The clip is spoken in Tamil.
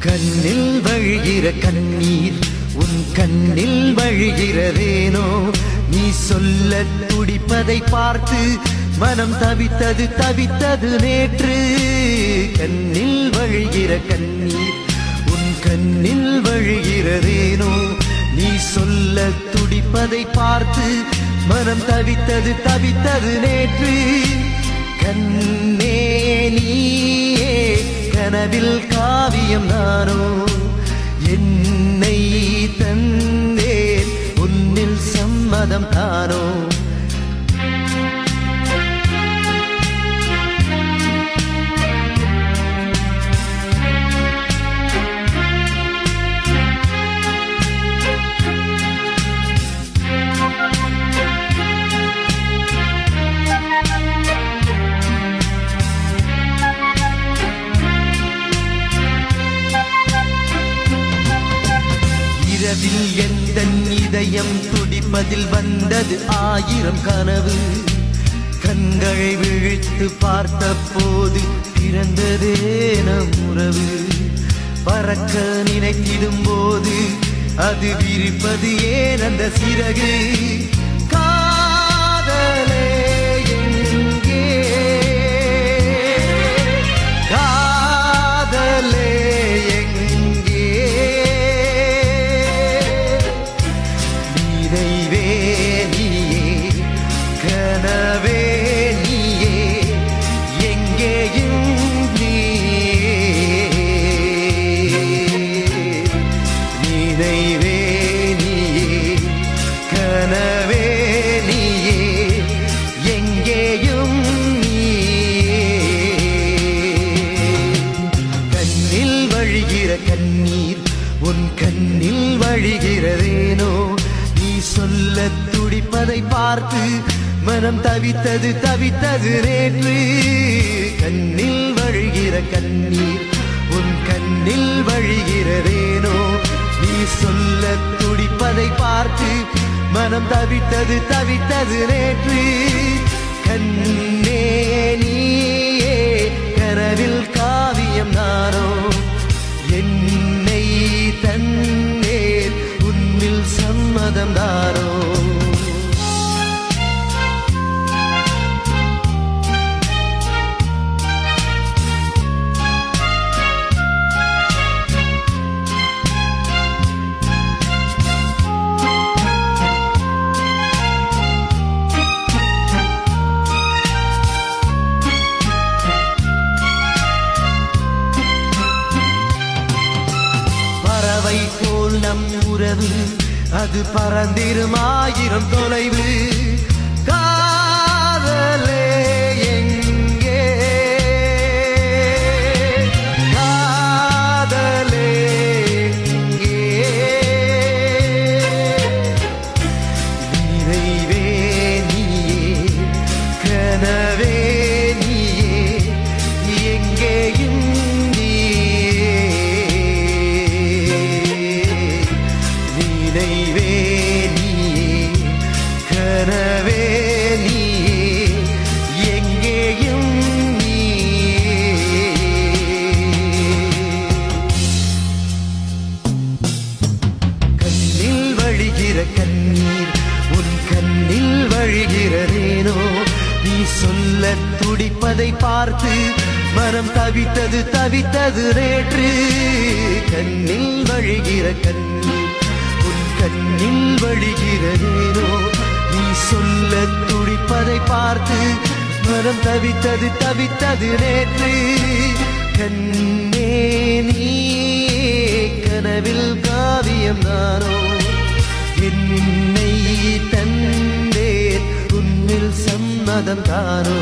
கண்ணில் வழிகிற கண்ணீர் உன் கண்ணில் வழிகிறதேனோ நீ சொல்ல துடிப்பதை பார்த்து மனம் தவித்தது தவித்தது நேற்று கண்ணில் வழிகிற கண்ணீர் உன் கண்ணில் வழிகிறதேனோ நீ சொல்ல துடிப்பதை பார்த்து மனம் தவித்தது தவித்தது நேற்று கண்ணே நீயே கனவில் காவியம் நானோ என்னை தந்தேன் உன்னில் சம்மதம் தானோ இரவில் எந்தன் இதயம் துடிப்பதில் வந்தது ஆயிரம் கனவு கண்களை விழித்து பார்த்த போது பிறந்ததே நம் உறவு பறக்க நினைத்திடும் போது அது விரிப்பது ஏன் அந்த சிறகு காதலே எங்கே காதலே கண்ணீர் உன் கண்ணில் வழிகிறதேனோ நீ சொல்ல துடிப்பதை பார்த்து மனம் தவித்தது தவித்தது நேற்று கண்ணில் வழிகிற கண்ணீர் உன் கண்ணில் வழிகிறதேனோ நீ சொல்ல துடிப்பதை பார்த்து மனம் தவித்தது தவித்தது நேற்று கண்ணே நீயே கனவில் காவியம் நானோ என்னை தன்னேன் உன்னில் சம்மதம் தானோ போல் நம் உறவு அது பறந்திரும் ஆயிரம் தொலைவு காதலே எங்கே காதலே எங்கே நிறைவே நீயே கனவே நீயே எங்கேயும் நினைவே நீயே கனவே நீயே எங்கேயும் கண்ணில் வழிகிற கண்ணீர் உன் கண்ணில் வழிகிறதேனோ நீ சொல்ல துடிப்பதை பார்த்து மனம் தவித்தது தவித்தது நேற்று கண்ணில் வழிகிற கண்ணீர் கண்ணில் வழிகிறதேனோ நீ சொல்ல துடிப்பதை பார்த்து மனம் தவித்தது தவித்தது நேற்று கண்ணே நீயே கனவில் காவியம் நானோ என்னை தந்தேன் உன்னில் சம்மதம் தானோ